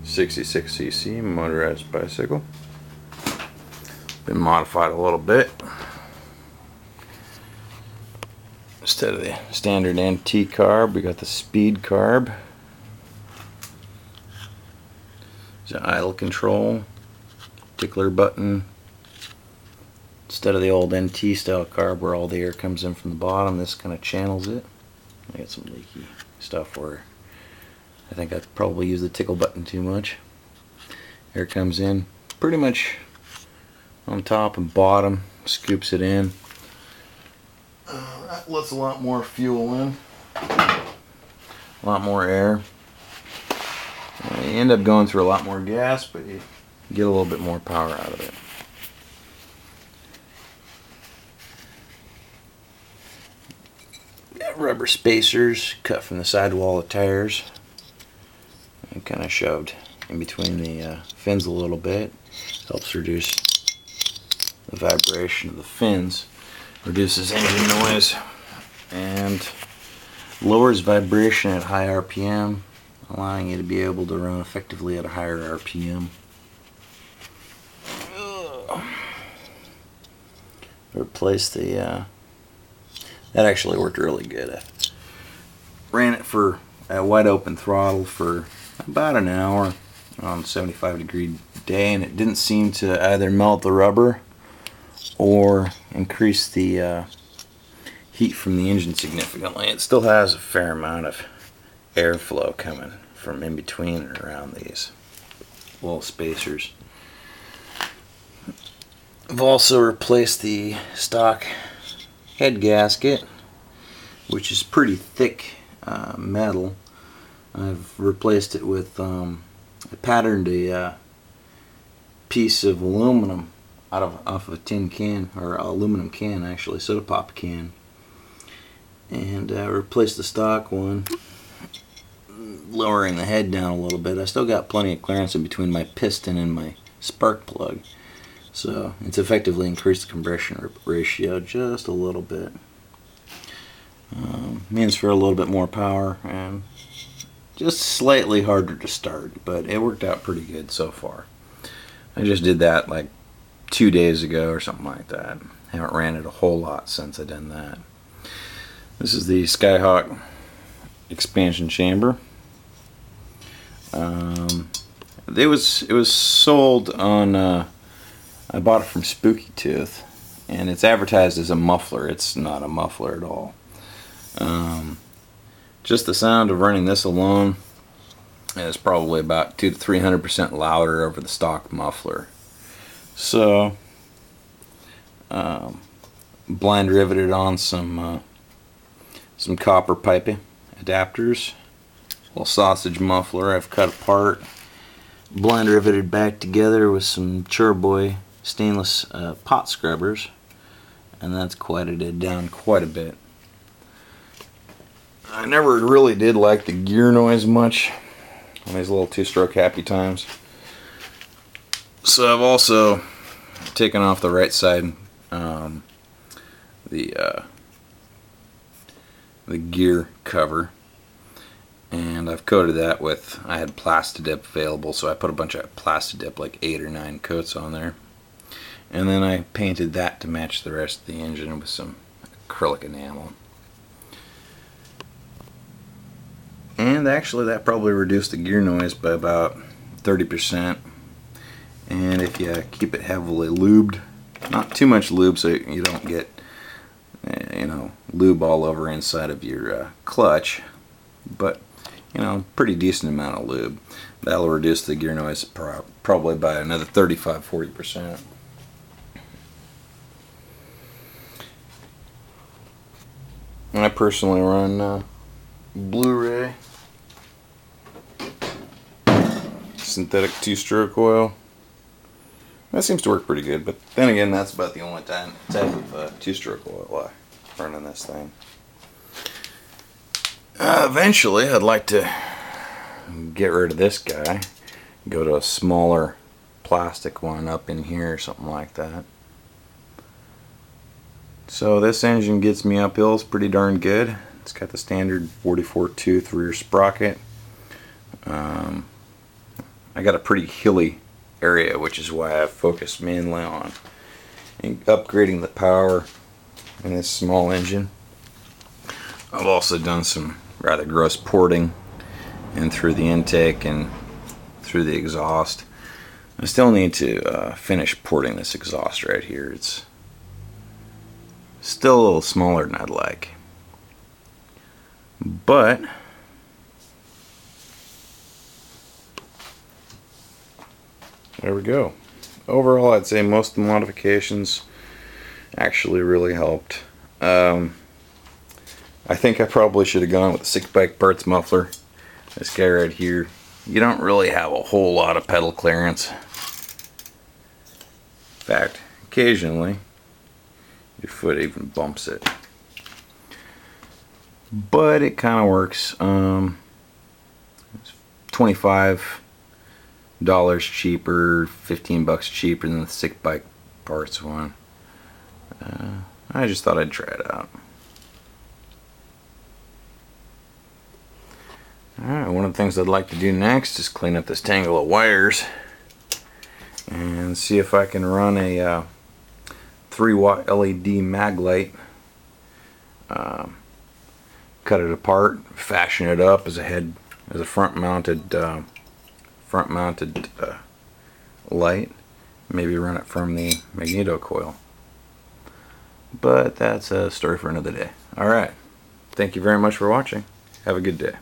66cc motorized bicycle. Been modified a little bit. Instead of the standard NT carb, we got the speed carb. There's an idle control, tickler button. Instead of the old NT style carb where all the air comes in from the bottom, this kind of channels it. I got some leaky stuff where I think I probably used the tickle button too much. Air comes in pretty much on top and bottom, scoops it in. That lets a lot more fuel in, a lot more air. You end up going through a lot more gas, but you get a little bit more power out of it. Got rubber spacers cut from the sidewall of tires and kind of shoved in between the fins a little bit. Helps reduce the vibration of the fins, reduces engine noise, and lowers vibration at high RPM, allowing you to be able to run effectively at a higher RPM. Replace the that actually worked really good. I ran it for a wide open throttle for about an hour on a 75-degree day, and it didn't seem to either melt the rubber or increase the heat from the engine significantly. It still has a fair amount of airflow coming from in between and around these little spacers. I've also replaced the stock head gasket, which is pretty thick metal. I've replaced it with I patterned a piece of aluminum off of a tin can, or aluminum can actually, soda pop can, and replaced the stock one, lowering the head down a little bit. I still got plenty of clearance in between my piston and my spark plug, so it's effectively increased the compression ratio just a little bit. Means for a little bit more power and just slightly harder to start, but it worked out pretty good so far. I just did that like 2 days ago or something like that. Haven't ran it a whole lot since I done that. This is the Skyhawk expansion chamber. It was sold on I bought it from Spooky Tooth, and it's advertised as a muffler. It's not a muffler at all. Just the sound of running this alone is probably about 200 to 300% louder over the stock muffler. So, blind riveted on some copper piping adapters. Little sausage muffler I've cut apart, blind riveted back together with some Churboy stainless pot scrubbers, and that's quieted it down quite a bit. I never really did like the gear noise much on these little two-stroke happy times, so I've also taken off the right side the gear cover, and I've coated that with, I had Plastidip available, so I put a bunch of Plastidip, like 8 or 9 coats on there, and then I painted that to match the rest of the engine with some acrylic enamel. And actually that probably reduced the gear noise by about 30%. And if you keep it heavily lubed, not too much lube so you don't get lube all over inside of your clutch, but pretty decent amount of lube, that'll reduce the gear noise probably by another 35–40%. I personally run Blu-ray synthetic two-stroke oil. That seems to work pretty good, but then again, that's about the only type of two-stroke oil I run in this thing. Eventually, I'd like to get rid of this guy, go to a smaller plastic one up in here or something like that. So this engine gets me up hills pretty darn good. It's got the standard 44 tooth rear sprocket. I got a pretty hilly area, which is why I've focused mainly on upgrading the power in this small engine. I've also done some rather gross porting in through the intake and through the exhaust. I still need to finish porting this exhaust right here. It's still a little smaller than I'd like, but there we go. Overall, I'd say most of the modifications actually really helped. I think I probably should have gone with the 6-bike parts muffler. This guy right here, you don't really have a whole lot of pedal clearance. In fact, occasionally your foot even bumps it, but it kind of works. It's $25 cheaper, $15 cheaper than the 6-bike parts one. I just thought I'd try it out. Alright, one of the things I'd like to do next is clean up this tangle of wires and see if I can run a 3-watt LED mag light, cut it apart, fashion it up as a front mounted light, maybe run it from the magneto coil. But that's a story for another day. Alright, thank you very much for watching. Have a good day.